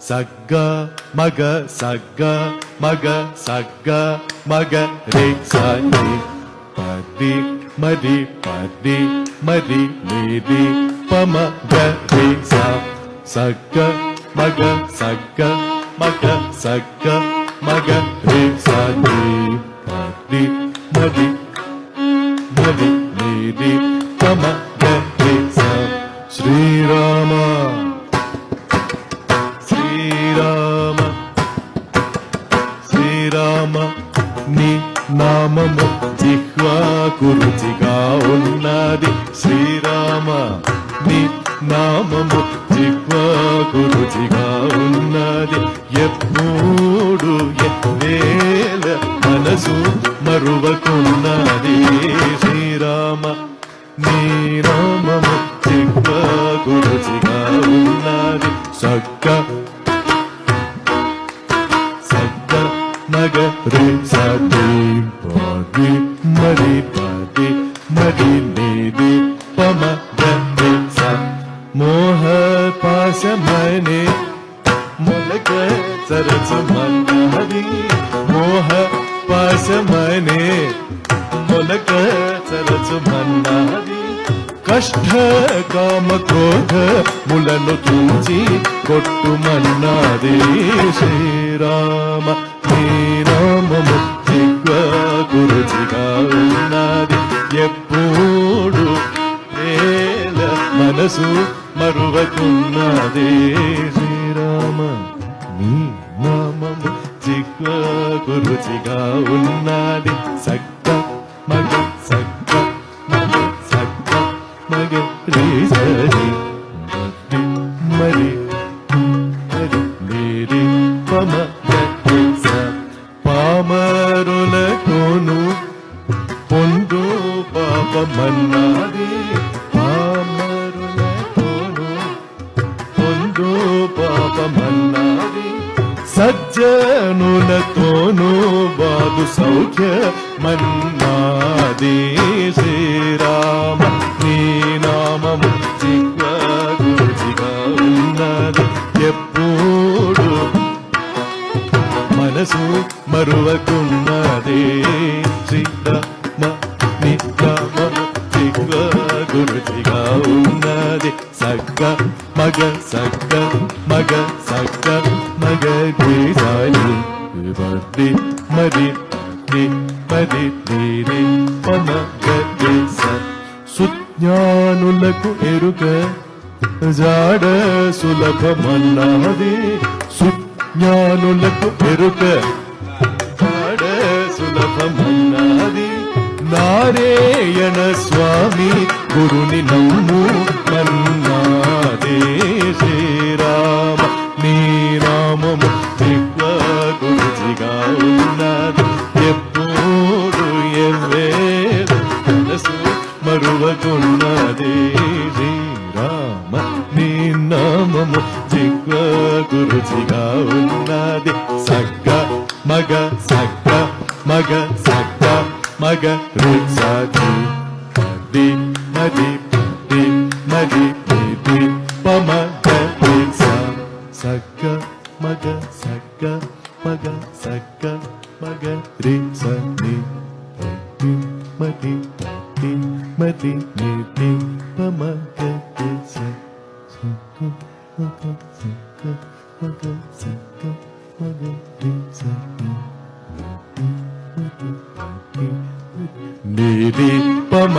సగ్గ మగ సగ్గ మగ సగ్గ మగ రే సని పది మరి పది మరి నిది పమ గ రే సా సగ్గ మగ సగ్గ మగ సగ్గ మగ రే సని పది మరి మరి నిది పమ గ రే సా శ్రీరామ శ్రీరామ శ్రీరామ నీ నామము జిహ్వాకు రుచిగా ఉన్నది శ్రీరామ నీ నామము జిహ్వాకు రుచిగా ఉన్నది ఎప్పుడు ఎవేళ మనసు మరువకున్నది శ్రీరామ నీ నామము జిహ్వాకు రుచిగా ఉన్నది సగ్గ సగ్గ మగ రే సది పది మరి పది మరి నిది పమ గ రే స మోహ పాశమనే మొలక సరసు మన్నది మోహ పాశమనే మొలక సరసు మన్నది కష్ట కామ క్రోధ ములను తుంచి కొట్టుమన్నది శ్రీరామ నీ నామము జిహ్వాకు రుచిగా ఉన్నది ఎప్పుడు వేళ మనసు మరువకున్నది శ్రీరామ నీ నామము జిహ్వాకు రుచిగా ఉన్నది సగ్గ మగ సగ్గ మగ సగ్గ మగ రే సరి మరి మరి మేరి పమ గ పామరులతోను పొందు పాపమన్నది పామరులతోను పొందు పాపమన్నది సజ్జనులతోను బాదు సౌఖ్య మన్నాది శ్రీరామ నీ నామము జిహ్వాకు రుచిగా ఉన్నది ఎప్పుడు మనసు మరువకున్నది శ్రీరామ నీ నామము జిహ్వాకు రుచిగా ఉన్నది సగ్గ మగ సగ్గ మగ సగ్గ మగ గీసాలి పది మరి పది మరి నీరి పమ గీస సుజ్ఞానులకు ఎరుక జాడ సులభమన్నది సుజ్ఞానులకు ఎరుక జాడ సులభమన్నది నారాయణ స్వామి గురుని నమ్ము మన్నాదే శ్రీరామ నీ నామము జిహ్వాకు రుచిగా ఉన్నది ఎప్పుడు ఎవేళ మనసు మరువకున్నది శ్రీరామ నీ నామము జిహ్వాకు రుచిగా ఉన్నది సగ్గ మగ సగ్గ మగ సగ్గ మగ రే సది పది మరి పది మరి నిది పమ గ రే స సగ్గ మగ సగ్గ మగ సగ్గ మగ రే సని పది మరి పది మరి నిది పమ గ రే స సగ్గ మగ సగ్గ మగ సగ్గ మగ రే సని నిది పమ